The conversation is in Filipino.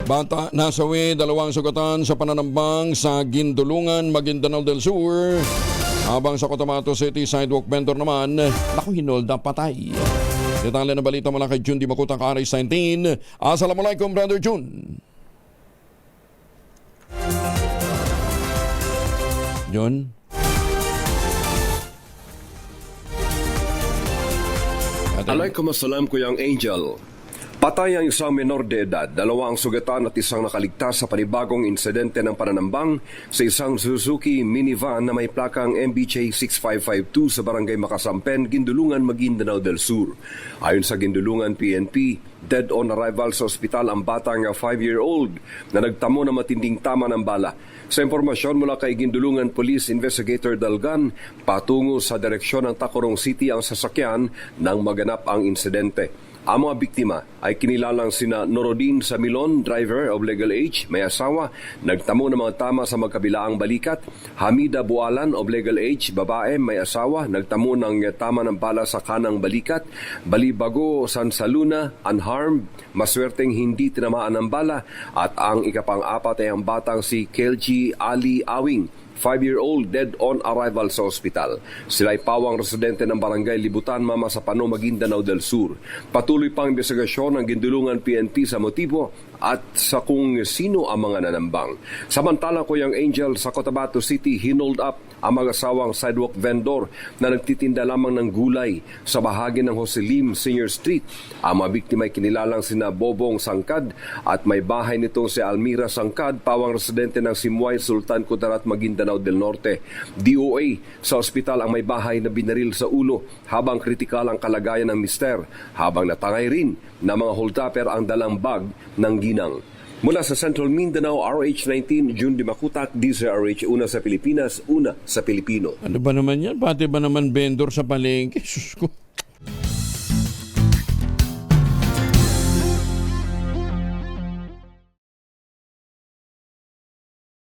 Bata nasawi, 2 sugatan sa pananambang sa Gindulungan, Maguindanao del Sur. Habang sa Cotabato City sidewalk vendor naman, naku, hinolda patay. Detalye na balita mula kay Jun Di Makutang Aris 19. Assalamualaikum, Brother Jun. Jun? Alaikum Kuyang Angel. Patay ang isang menor de edad, 2 ang sugatan at 1 nakaligtas sa panibagong insidente ng pananambang sa isang Suzuki minivan na may plakang MBJ 6552 sa barangay Makasampen, Gindulungan, Maguindanao del Sur. Ayon sa Gindulungan PNP, dead on arrival sa ospital ang batang 5-year-old na nagtamo ng matinding tama ng bala. Sa impormasyon mula kay Gindulungan Police Investigator Dalgan, patungo sa direksyon ng Tacurong City ang sasakyan nang maganap ang insidente. Ang mga biktima ay kinilalang sina Norodin Samilon, driver of legal age, may asawa, nagtamo ng mga tama sa magkabilaang balikat. Hamida Bualan of legal age, babae, may asawa, nagtamo ng tama ng bala sa kanang balikat. Balibago, Sansaluna, unharmed, maswerteng hindi tinamaan ng bala. At ang ikapang-4 ay ang batang si Kelji Ali Awing, 5-year-old, dead on arrival sa ospital. Sila ay pawang residente ng barangay Libutan, Mama sa Pano, Maguindanao del Sur. Patuloy pang investigasyon ng Gindulungan PNP sa motibo at sa kung sino ang mga nanambang. Samantala, Kuyang Angel, sa Cotabato City, hinold up ang mag-asawang sidewalk vendor na nagtitinda lamang ng gulay sa bahagi ng Jose Lim Senior Street. Ang mga biktima ay kinilalang sina Bobong Sangkad at may bahay nitong si Almira Sangkad, pawang residente ng Simuay, Sultan Kudarat, Maguindanao del Norte. DOA sa ospital ang may bahay na binaril sa ulo habang kritikal ang kalagayan ng mister, habang natangay rin na mga hold-upper ang dalang bag ng ginang. Mula sa Central Mindanao, RH19, Jun Di Makutak, DZRH, una sa Pilipinas, una sa Pilipino. Ano ba naman yan? Pati ba naman vendor sa palengke? Sus ko.